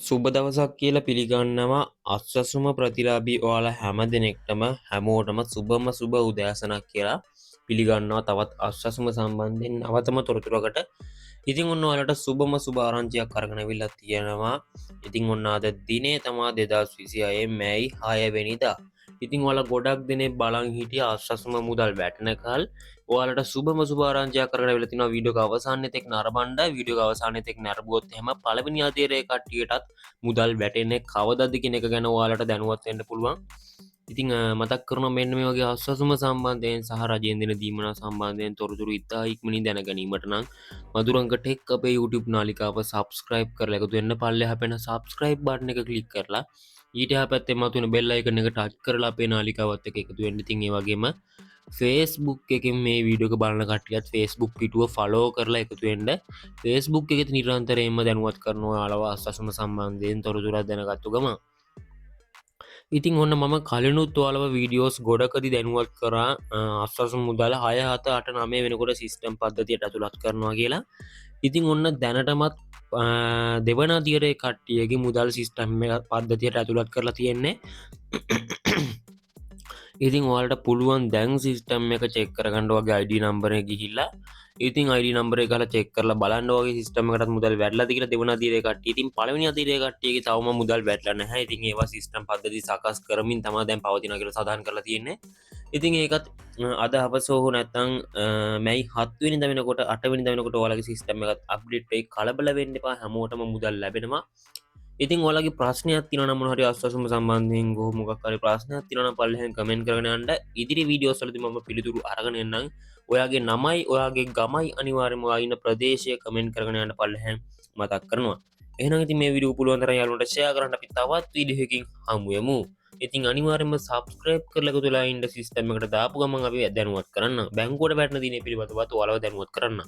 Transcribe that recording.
සුබ දවසක් කියලා පිළිගන්නවා අස්වසුම ප්‍රතිලාභී ඔයාලා හැම දෙනෙක්ටම හැමෝටම සුබම සුබ උදෑසනක් කියලා පිළිගන්නවා තවත් අස්වසුම සම්බන්ධයෙන් නවතම තොරතුරකට. ඉතින් ඔන්න ඔයාලට සුබම සුබ ආරංචියක් අරගෙන අවිල්ලා තියෙනවා. ඉතින් ඔන්න අද දිනේ තමා 2026 මැයි 6 වෙනිදා. ඉතින් ඔයාලා ගොඩක් දෙනෙක් බලන් හිටියා අස්වසුම මුදල් වැටෙනකල් ඔයාලට සුබම සුබ ආරංචියක් කරගෙන අවිල්ලා තිනවා. වීඩියෝ එක අවසානයේ තෙක් නරඹන්න. වීඩියෝ එක අවසානයේ තෙක් නරඹුවොත් එහෙම පළවෙනි අධීරයේ කට්ටියටත් මුදල් වැටෙන්නේ කවදද කියන එක ගැන ඔයාලට දැනුවත් වෙන්න පුළුවන්. ඉතින් මතක් කරනවා මෙන්න මේ වගේ අස්වසුම සම්බන්ධයෙන් සහ රජයෙන් දෙන දීමනා සම්බන්ධයෙන් තොරතුරු ඉතා ඉක්මනින් දැන ගැනීමට නම් මදුරංග ටෙක් අපේ YouTube නාලිකාව subscribe කරලා එකතු වෙන්න. පල්ලෙහා පැන subscribe button එක click කරලා ඊට එහා පැත්තේ මතුවෙන bell icon එක touch කරලා අපේ නාලිකාවත් එක්ක එකතු වෙන්න. ඉතින් ඒ වගේම Facebook එකෙන් මේ වීඩියෝ එක බලන කට්ටියත් Facebook පිටුව follow කරලා එකතු වෙන්න. Facebook එකේ නිරන්තරයෙන්ම දැනුවත් කරනවා ඔයාලව අස්වසුම සම්බන්ධයෙන් තොරතුරු දැනගත්තු ගමන්. ඉතින් ඔන්න මම කලිනුත් ඔයාලව වීඩියෝස් ගොඩකදී දැනුවත් කරා අස්වසුම මුදල 6 7 8 9 වෙනකොට සිස්ටම් පද්ධතියට ඇතුළත් කරනවා කියලා. ඉතින් ඔන්න දැනටමත් දෙවන අදියරේ කට්ටියගේ මුදල් සිස්ටම් එක පද්ධතියට ඇතුළත් කරලා තියෙන්නේ. ඉතින් ඔයාලට පුළුවන් දැන් සිස්ටම් එක චෙක් කරගන්න වගේ ID නම්බර එක ගිහිල්ලා ඉතින් ID නම්බර එක ගහලා චෙක් කරලා බලන්න වගේ සිස්ටම් එකකට මුදල් වැටලාද කියලා දෙවන අදියරේ කට්ටිය. ඉතින් පළවෙනි අදියරේ කට්ටියගේ තවම මුදල් වැටලා නැහැ. ඉතින් ඒවා සිස්ටම් පද්ධති සකස් කරමින් තමයි දැන් පවතිනවා කියලා සඳහන් කරලා තියෙන්නේ. ඉතින් ඒකත් අද හවස හෝ නැත්නම් මැයි 7 වෙනිදා වෙනකොට 8 වෙනිදා වෙනකොට ඔයාලගේ සිස්ටම් එකත් අප්ඩේට් වෙයි. කලබල වෙන්න එපා. හැමෝටම මුදල් ලැබෙනවා. ඉතින් ඔයාලගේ ප්‍රශ්නයක් තියෙනවා නම් මොන හරි අස්වසුම සම්බන්ධයෙන් මොකක් හරි ප්‍රශ්නයක් තියෙනවා නම් පල්ලෙහෙන් කමෙන්ට් කරගෙන යන්න. ඉදිරි වීඩියෝස් වලදී මම පිළිතුරු අරගෙන එන්නම්. ඔයාගේ නමයි ඔයාගේ ගමයි අනිවාර්යයෙන්ම ඔයා ඉන්න ප්‍රදේශය කමෙන්ට් කරගෙන යන්න පල්ලෙහෙන් මතක් කරනවා. එහෙනම් ඉතින් මේ වීඩියෝ පුළුවන් තරම් යාළුවන්ට ෂෙයා කරන්න. අපි තවත් වීඩියෝ එකකින් හමු යමු. ඉතින් අනිවාර්යයෙන්ම subscribe කරලා එකතු වෙලා ඉන්න සිස්ටම් එකට දාපු ගමන් අපි දැනුවත් කරන්න. බැංකුවට වැටෙන දිනේ පිළිබඳව ඔයාලව දැනුවත් කරන්න.